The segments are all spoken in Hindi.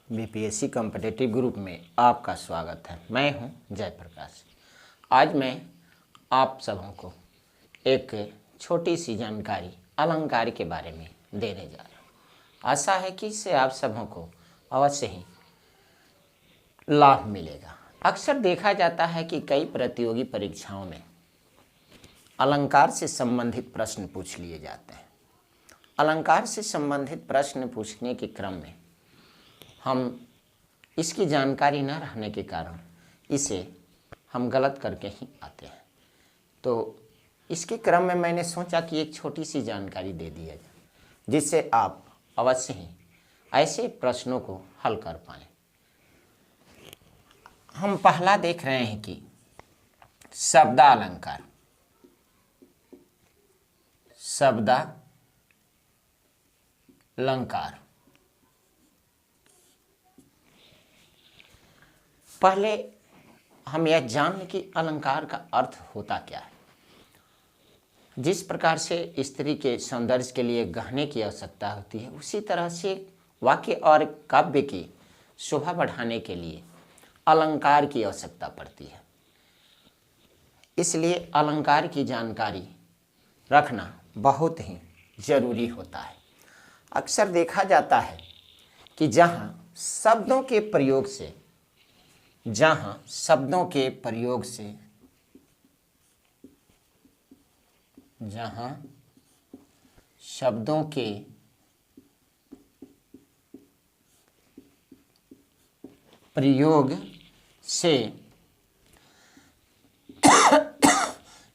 बीपीएससी कॉम्पिटिटिव ग्रुप में आपका स्वागत है। मैं हूं जयप्रकाश। आज मैं आप सबों को एक छोटी सी जानकारी अलंकार के बारे में देने जा रहा हूं। आशा है कि इससे आप सबों को अवश्य ही लाभ मिलेगा। अक्सर देखा जाता है कि कई प्रतियोगी परीक्षाओं में अलंकार से संबंधित प्रश्न पूछ लिए जाते हैं। अलंकार से संबंधित प्रश्न पूछने के क्रम में हम इसकी जानकारी न रहने के कारण इसे हम गलत करके ही आते हैं। तो इसके क्रम में मैंने सोचा कि एक छोटी सी जानकारी दे दिया जाए, जिससे आप अवश्य ही ऐसे प्रश्नों को हल कर पाएँ। हम पहला देख रहे हैं कि शब्दालंकार। शब्दालंकार पहले हम यह जान लें कि अलंकार का अर्थ होता क्या है। जिस प्रकार से स्त्री के सौंदर्य के लिए गहने की आवश्यकता होती है, उसी तरह से वाक्य और काव्य की शोभा बढ़ाने के लिए अलंकार की आवश्यकता पड़ती है। इसलिए अलंकार की जानकारी रखना बहुत ही जरूरी होता है। अक्सर देखा जाता है कि जहाँ शब्दों के प्रयोग से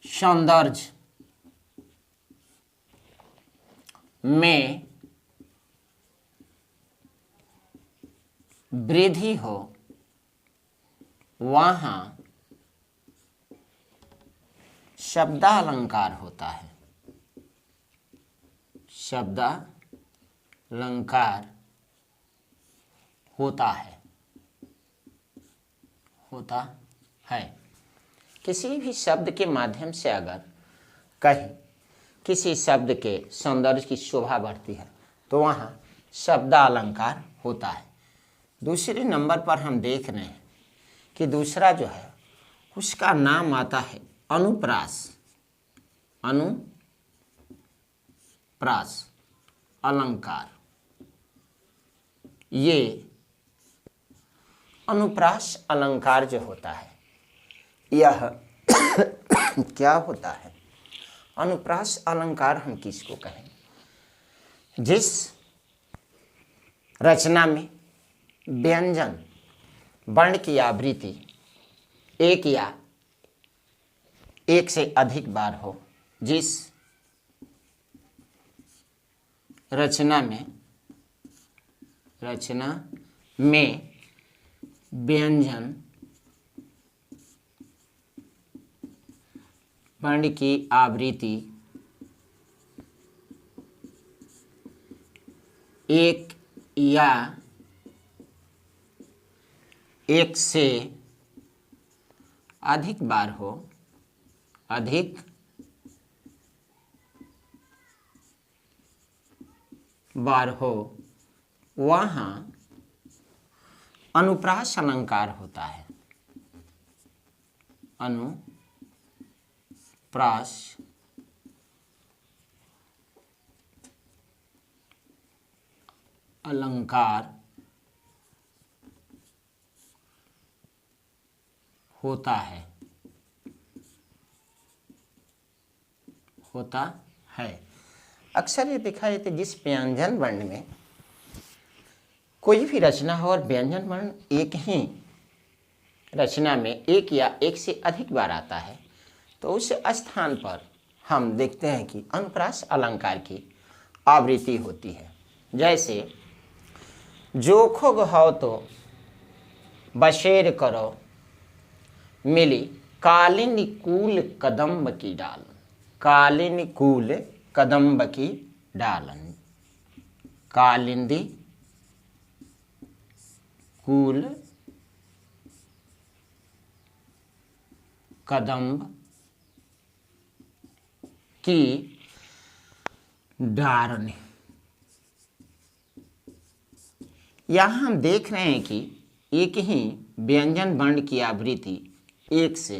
सौंदर्य में वृद्धि हो, वहाँ शब्दालंकार होता है। शब्दालंकार होता है। किसी भी शब्द के माध्यम से अगर कहीं किसी शब्द के सौंदर्य की शोभा बढ़ती है तो वहाँ शब्दालंकार होता है। दूसरे नंबर पर हम देख रहे हैं कि दूसरा जो है उसका नाम आता है अनुप्रास अलंकार। ये अनुप्रास अलंकार जो होता है यह क्या होता है? अनुप्रास अलंकार हम किसको कहें? जिस रचना में व्यंजन वर्ण की आवृत्ति एक या एक से अधिक बार हो, जिस रचना में व्यंजन वर्ण की आवृत्ति एक या एक से अधिक बार हो, वहाँ अनुप्रास अलंकार होता है। अनुप्रास अलंकार होता है। अक्सर ये देखा जाता है जिस व्यंजन वर्ण में कोई भी रचना हो और व्यंजन वर्ण एक ही रचना में एक या एक से अधिक बार आता है, तो उस स्थान पर हम देखते हैं कि अनुप्रास अलंकार की आवृत्ति होती है। जैसे जोखो गहाओ तो बशेर करो, मिली कालिंदी कूल कदम्ब की डालन। कालिंदी कूल कदम्ब की डालन। कालिंदी कूल कदम्ब की डारण। यहाँ हम देख रहे हैं कि एक ही व्यंजन वर्ण की आवृत्ति एक से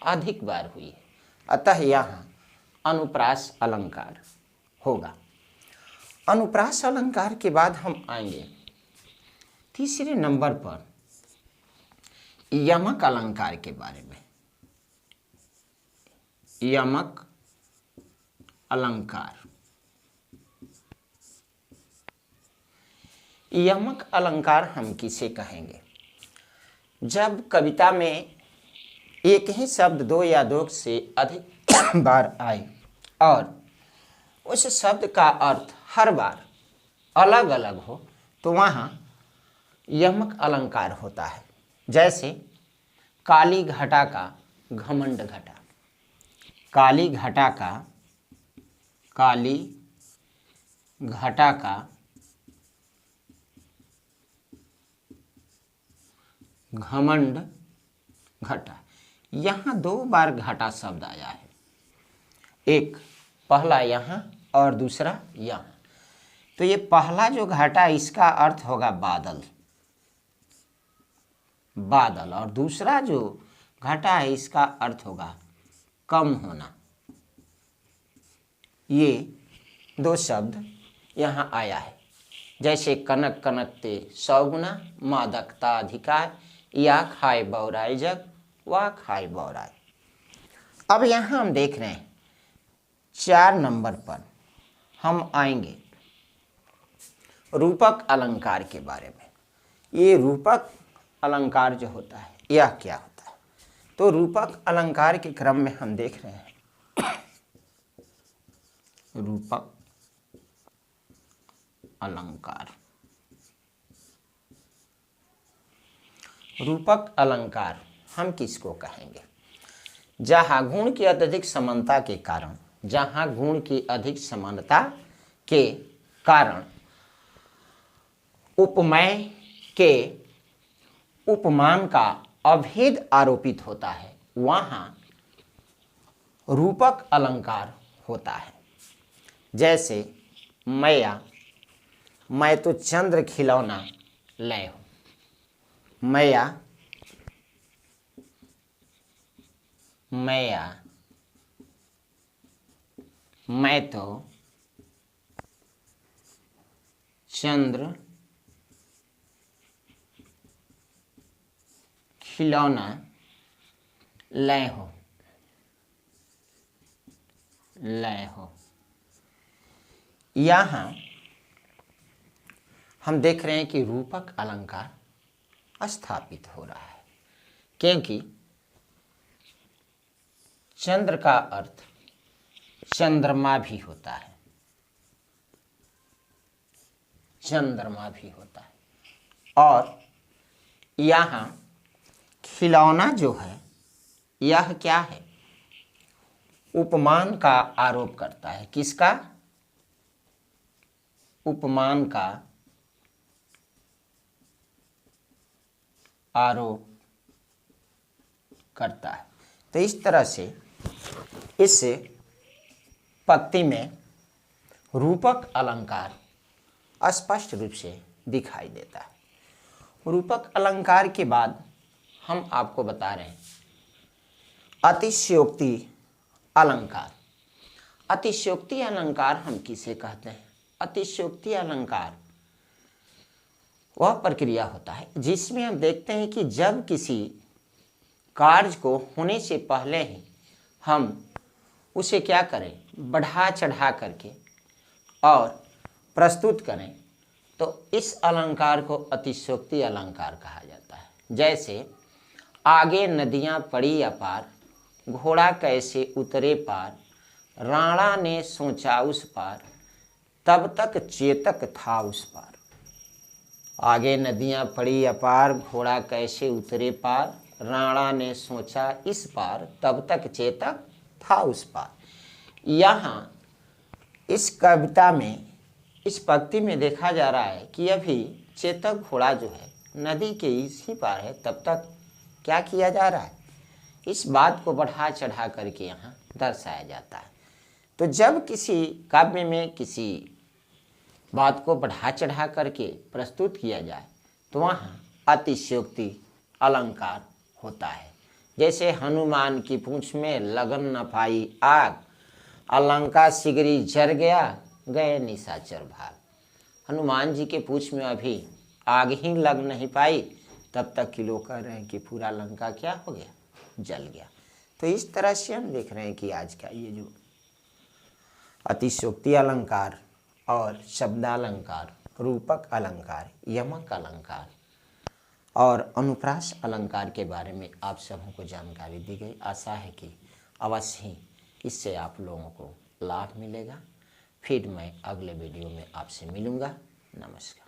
अधिक बार हुई है, अतः यहाँ अनुप्रास अलंकार होगा। अनुप्रास अलंकार के बाद हम आएंगे तीसरे नंबर पर यमक अलंकार के बारे में। यमक अलंकार, यमक अलंकार हम किसे कहेंगे? जब कविता में एक ही शब्द दो या दो से अधिक बार आए और उस शब्द का अर्थ हर बार अलग अलग हो तो वहाँ यमक अलंकार होता है। जैसे काली घटा का घमंड घटा, काली घटा का, काली घटा का घमंड घटा। यहाँ दो बार घटा शब्द आया है, एक पहला यहाँ और दूसरा यहाँ। तो ये पहला जो घटा इसका अर्थ होगा बादल, बादल, और दूसरा जो घटा है इसका अर्थ होगा कम होना। ये दो शब्द यहाँ आया है। जैसे कनक कनकते 100 गुना, मादकता अधिकार, या खाए बौराई जग, वाह खाए बौराई। अब यहाँ हम देख रहे हैं 4 नंबर पर हम आएंगे रूपक अलंकार के बारे में। ये रूपक अलंकार जो होता है यह क्या होता है? तो रूपक अलंकार के क्रम में हम देख रहे हैं रूपक अलंकार। रूपक अलंकार हम किसको कहेंगे? जहाँ गुण की अत्यधिक समानता के कारण, जहाँ गुण की अधिक समानता के कारण उपमेय के उपमान का अभेद आरोपित होता है, वहाँ रूपक अलंकार होता है। जैसे मैया, मैं तो चंद्र खिलौना लय हूँ। मैया, मैया, मैं तो चंद्र खिलौना लय हो, लय हो। यहाँ हम देख रहे हैं कि रूपक अलंकार स्थापित हो रहा है, क्योंकि चंद्र का अर्थ चंद्रमा भी होता है, चंद्रमा भी होता है। और यहाँ खिलौना जो है यह क्या है? उपमान का आरोप करता है। किसका? उपमान का आरोप करता है। तो इस तरह से इस पंक्ति में रूपक अलंकार स्पष्ट रूप से दिखाई देता है। रूपक अलंकार के बाद हम आपको बता रहे हैं अतिशयोक्ति अलंकार। अतिशयोक्ति अलंकार हम किसे कहते हैं? अतिशयोक्ति अलंकार वह प्रक्रिया होता है जिसमें हम देखते हैं कि जब किसी कार्य को होने से पहले ही हम उसे क्या करें, बढ़ा चढ़ा करके और प्रस्तुत करें, तो इस अलंकार को अतिशयोक्ति अलंकार कहा जाता है। जैसे आगे नदियाँ पड़ी अपार, घोड़ा कैसे उतरे पार, राणा ने सोचा उस पार, तब तक चेतक था उस पार। आगे नदियाँ पड़ी अपार, घोड़ा कैसे उतरे पार, राणा ने सोचा इस पार, तब तक चेतक था उस पार। यहाँ इस कविता में, इस पंक्ति में देखा जा रहा है कि अभी चेतक घोड़ा जो है नदी के इसी पार है, तब तक क्या किया जा रहा है, इस बात को बढ़ा चढ़ा करके यहाँ दर्शाया जाता है। तो जब किसी काव्य में, किसी बात को बढ़ा चढ़ा करके प्रस्तुत किया जाए तो वहाँ अतिशयोक्ति अलंकार होता है। जैसे हनुमान की पूंछ में लगन न पाई आग, अलंका सिगरी जर गया, गए निशाचर भाग। हनुमान जी के पूंछ में अभी आग ही लग नहीं पाई, तब तक कि लोग कह रहे हैं कि पूरा लंका क्या हो गया, जल गया। तो इस तरह से हम देख रहे हैं कि आज का ये जो अतिशयोक्ति अलंकार और शब्दालंकार, रूपक अलंकार, यमक अलंकार और अनुप्रास अलंकार के बारे में आप सबों को जानकारी दी गई। आशा है कि अवश्य ही इससे आप लोगों को लाभ मिलेगा। फिर मैं अगले वीडियो में आपसे मिलूँगा। नमस्कार।